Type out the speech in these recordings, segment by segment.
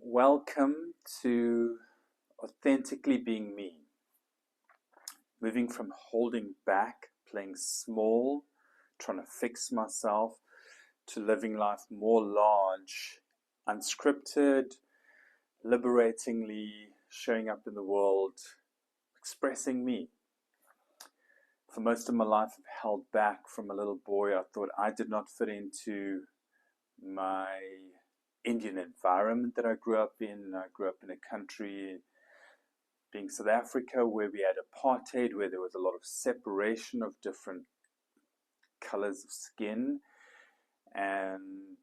Welcome to Authentically Being Me. Moving from holding back, playing small, trying to fix myself, to living life more large, unscripted, liberatingly showing up in the world, expressing me. For most of my life, I've held back. From a little boy, I thought I did not fit into my Indian environment that I grew up in. I grew up in a country, being South Africa, where we had apartheid, where there was a lot of separation of different colors of skin. And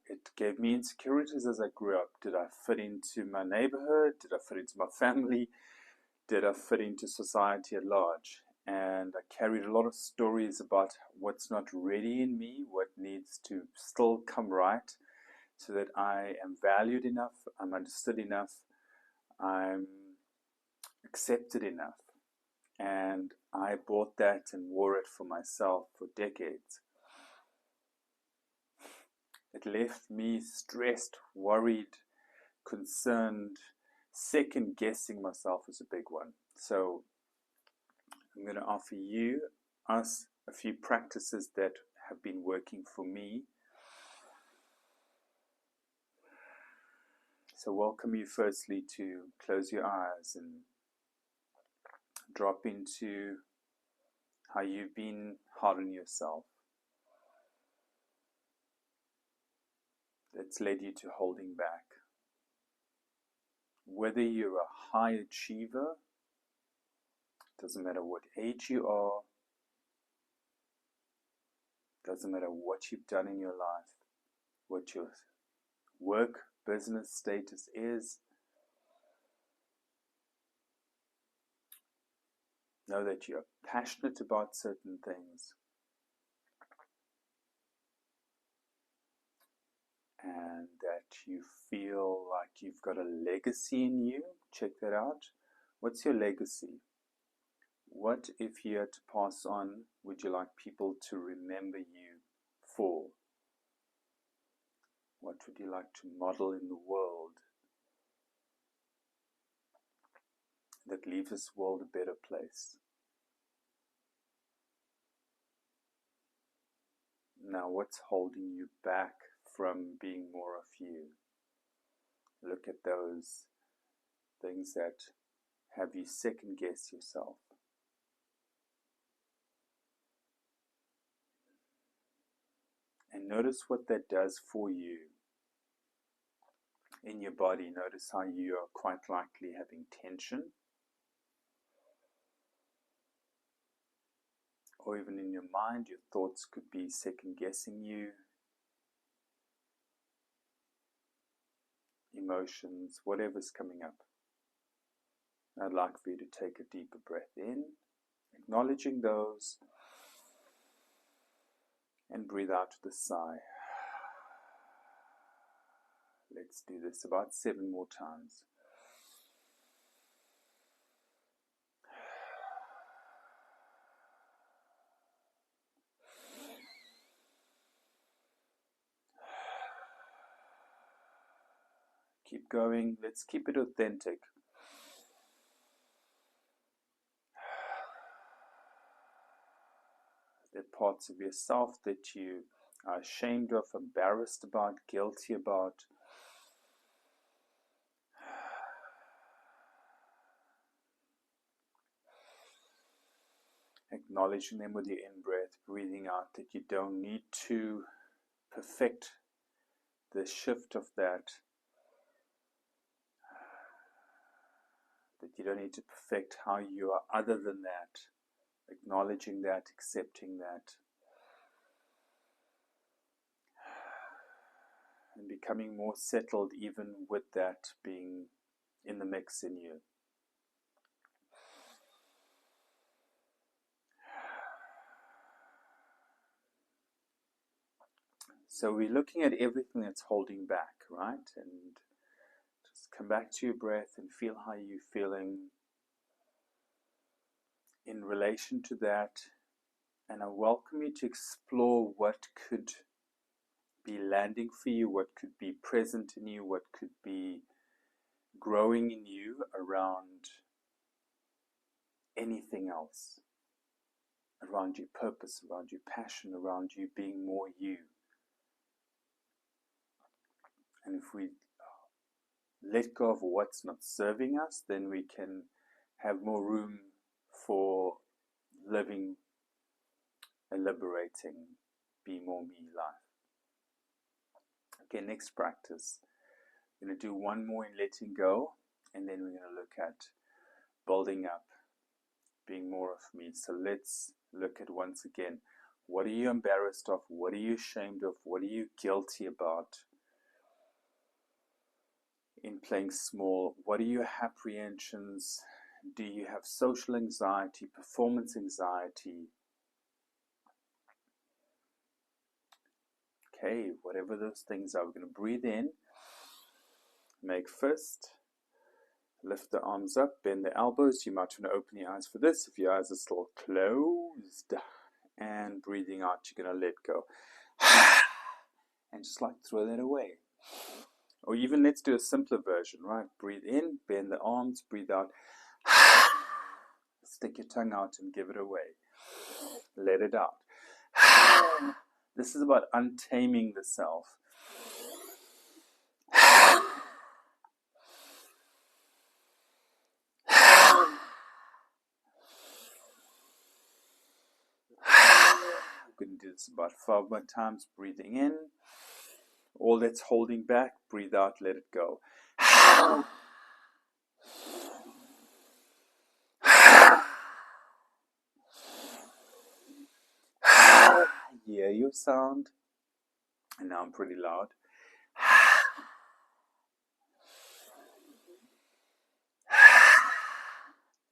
it gave me insecurities as I grew up. Did I fit into my neighborhood? Did I fit into my family? Did I fit into society at large? And I carried a lot of stories about what's not ready in me, what needs to still come right, so that I am valued enough, I'm understood enough, I'm accepted enough. And I bought that and wore it for myself for decades. It left me stressed, worried, concerned. Second guessing myself is a big one. So I'm going to offer us, a few practices that have been working for me. So welcome you firstly to close your eyes and drop into how you've been hard on yourself. That's led you to holding back. Whether you're a high achiever, doesn't matter what age you are, doesn't matter what you've done in your life, what your work, business status is, know that you're passionate about certain things and that you feel like you've got a legacy in you. Check that out. What's your legacy? What, if you had to pass on, would you like people to remember you for? What would you like to model in the world that leaves this world a better place? Now, what's holding you back from being more of you? Look at those things that have you second guess yourself. And notice what that does for you in your body. Notice how you are quite likely having tension, or even in your mind, your thoughts could be second guessing you. Emotions, whatever's coming up. I'd like for you to take a deeper breath in, acknowledging those, and breathe out with a sigh. Let's do this about 7 more times. Keep going. Let's keep it authentic. There are parts of yourself that you are ashamed of, embarrassed about, guilty about. Acknowledging them with your in-breath, breathing out, that you don't need to perfect the shift of that you don't need to perfect how you are other than that. Acknowledging that, accepting that, and becoming more settled even with that being in the mix in you. So we're looking at everything that's holding back, right? And just come back to your breath and feel how you're feeling in relation to that. And I welcome you to explore what could be landing for you, what could be present in you, what could be growing in you around anything else, around your purpose, around your passion, around you being more you. And if we let go of what's not serving us, then we can have more room for living a liberating, be more me life. Okay, next practice. We're going to do one more in letting go, and then we're going to look at building up, being more of me. So let's look at once again, what are you embarrassed of? What are you ashamed of? What are you guilty about in playing small? What are your apprehensions? Do you have social anxiety, performance anxiety? Okay, whatever those things are, we're going to breathe in, make fist, lift the arms up, bend the elbows. You might want to open your eyes for this if your eyes are still closed. And breathing out, you're going to let go. And just like throw that away. Or even let's do a simpler version, right? Breathe in, bend the arms, breathe out. Stick your tongue out and give it away. Let it out. This is about untaming the self. We're going to do this about 5 more times. Breathing in. All that's holding back, breathe out, let it go. Hear your sound. And now I'm pretty loud.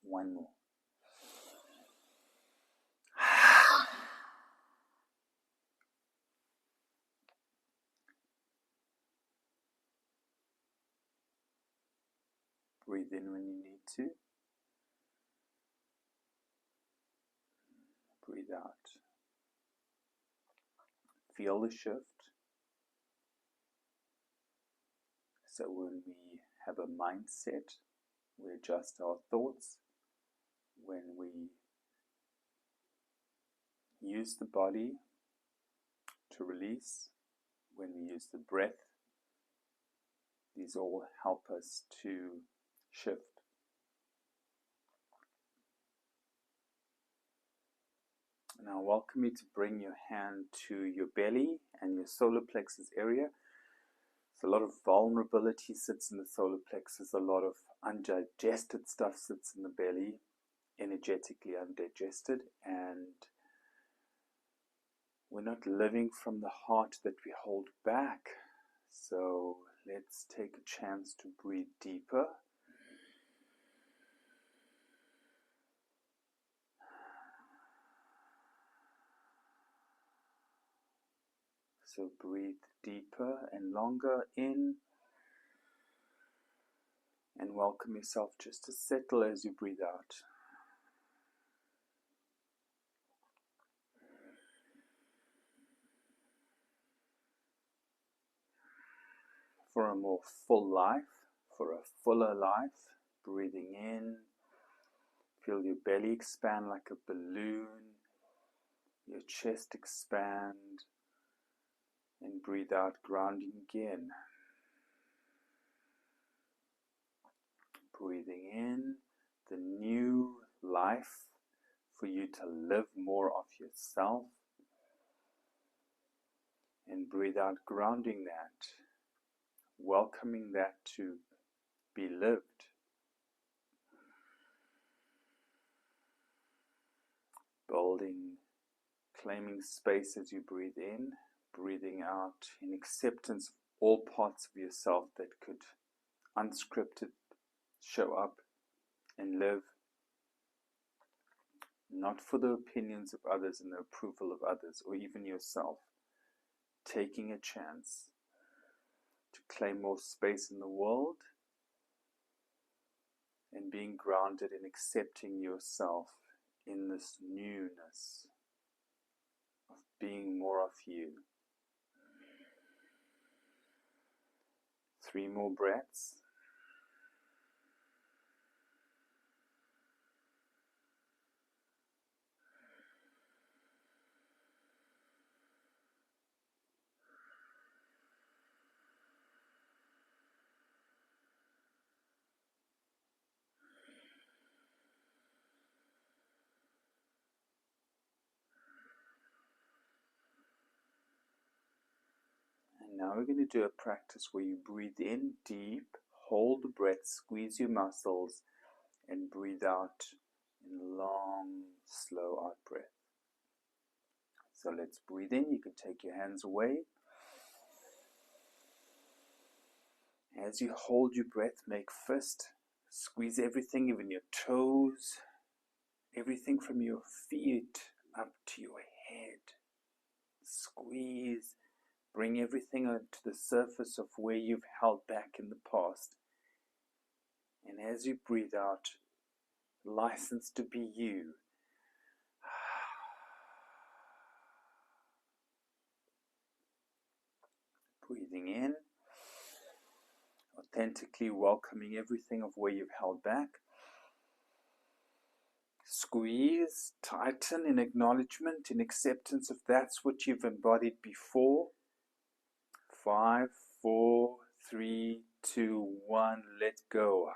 One more. Breathe in when you need to. Breathe out. Feel the shift. So when we have a mindset, we adjust our thoughts. When we use the body to release, when we use the breath, these all help us to shift. Now, welcome you to bring your hand to your belly and your solar plexus area. So a lot of vulnerability sits in the solar plexus, a lot of undigested stuff sits in the belly, energetically undigested, and we're not living from the heart that we hold back. So let's take a chance to breathe deeper. So breathe deeper and longer in, and welcome yourself just to settle as you breathe out. For a more full life, for a fuller life, breathing in, feel your belly expand like a balloon, your chest expand, and breathe out, grounding again. Breathing in the new life for you to live more of yourself, and breathe out, grounding that, welcoming that to be lived. Building, claiming space as you breathe in, breathing out in acceptance of all parts of yourself that could unscripted show up and live, not for the opinions of others and the approval of others or even yourself, taking a chance to claim more space in the world and being grounded in accepting yourself in this newness of being more of you. 3 more breaths. Now we're going to do a practice where you breathe in deep, hold the breath, squeeze your muscles, and breathe out in long, slow out breath. So let's breathe in. You can take your hands away. As you hold your breath, make fist. Squeeze everything, even your toes, everything from your feet up to your head. Squeeze. Bring everything onto the surface of where you've held back in the past. And as you breathe out, license to be you. Breathing in, authentically welcoming everything of where you've held back. Squeeze, tighten in acknowledgement, in acceptance if that's what you've embodied before. 5, 4, 3, 2, 1, let go.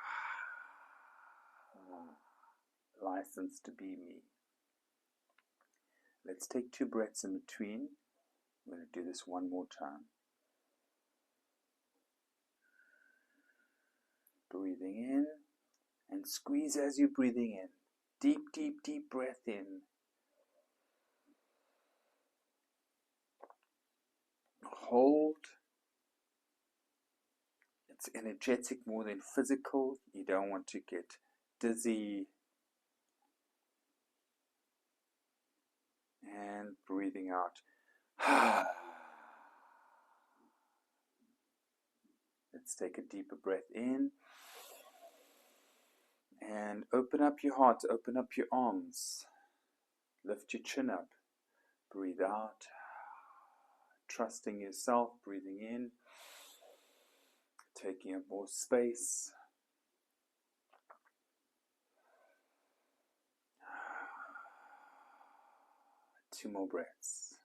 License to be me. Let's take 2 breaths in between. I'm going to do this one more time. Breathing in and squeeze as you're breathing in. Deep, deep, deep breath in. Hold. It's energetic more than physical. You don't want to get dizzy. And breathing out. Let's take a deeper breath in. And open up your heart, open up your arms. Lift your chin up. Breathe out. Trusting yourself, breathing in. Taking up more space. Two more breaths.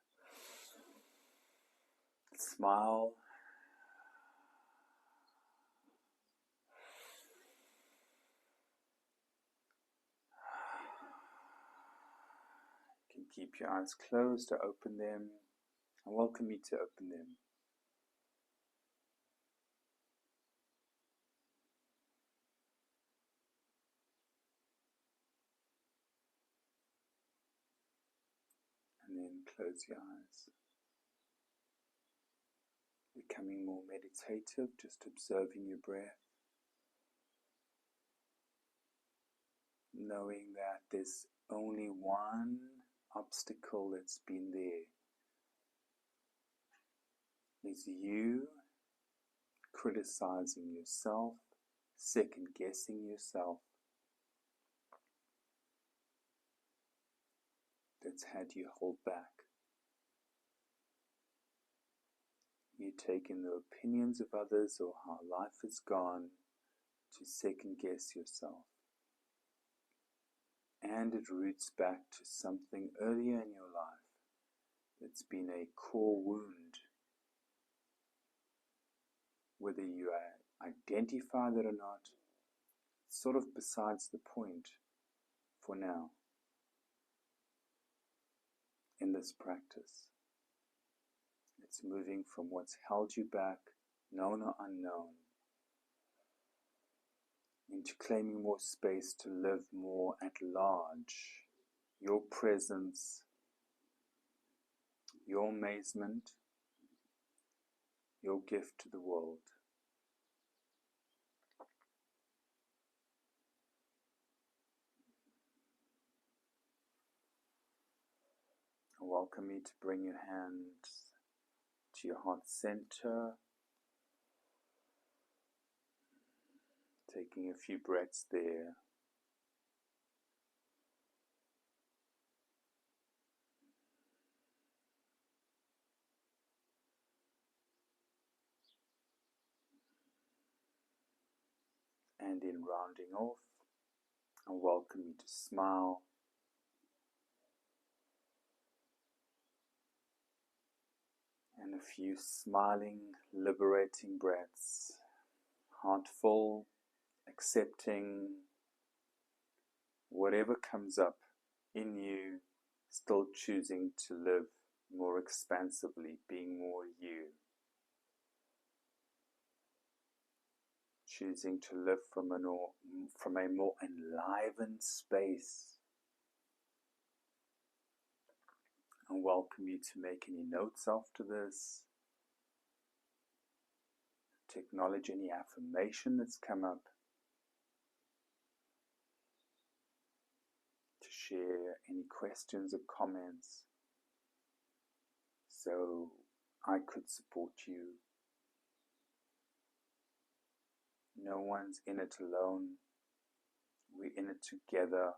Smile. You can keep your eyes closed or open them. I welcome you to open them. And then close your eyes. Becoming more meditative, just observing your breath. Knowing that there's only one obstacle that's been there. Is you criticizing yourself, second guessing yourself. That's had you hold back. You take in the opinions of others or how life has gone to second guess yourself. And it roots back to something earlier in your life that's been a core wound. Whether you identify that or not, it's sort of besides the point for now in this practice. It's moving from what's held you back, known or unknown, into claiming more space to live more at large. Your presence, your amazement, your gift to the world. I welcome you to bring your hands to your heart center, taking a few breaths there. and then rounding off. I welcome you to smile. And a few smiling, liberating breaths. Heart full, accepting whatever comes up in you, still choosing to live more expansively, being more you. Choosing to live from a more enlivened space. I welcome you to make any notes after this, to acknowledge any affirmation that's come up, to share any questions or comments so I could support you. No one's in it alone. We're in it together.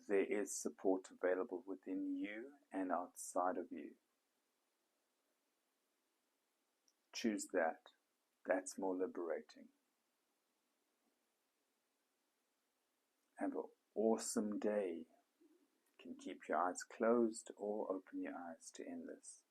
There is support available within you and outside of you. Choose that. That's more liberating. Have an awesome day. You can keep your eyes closed or open your eyes to end this.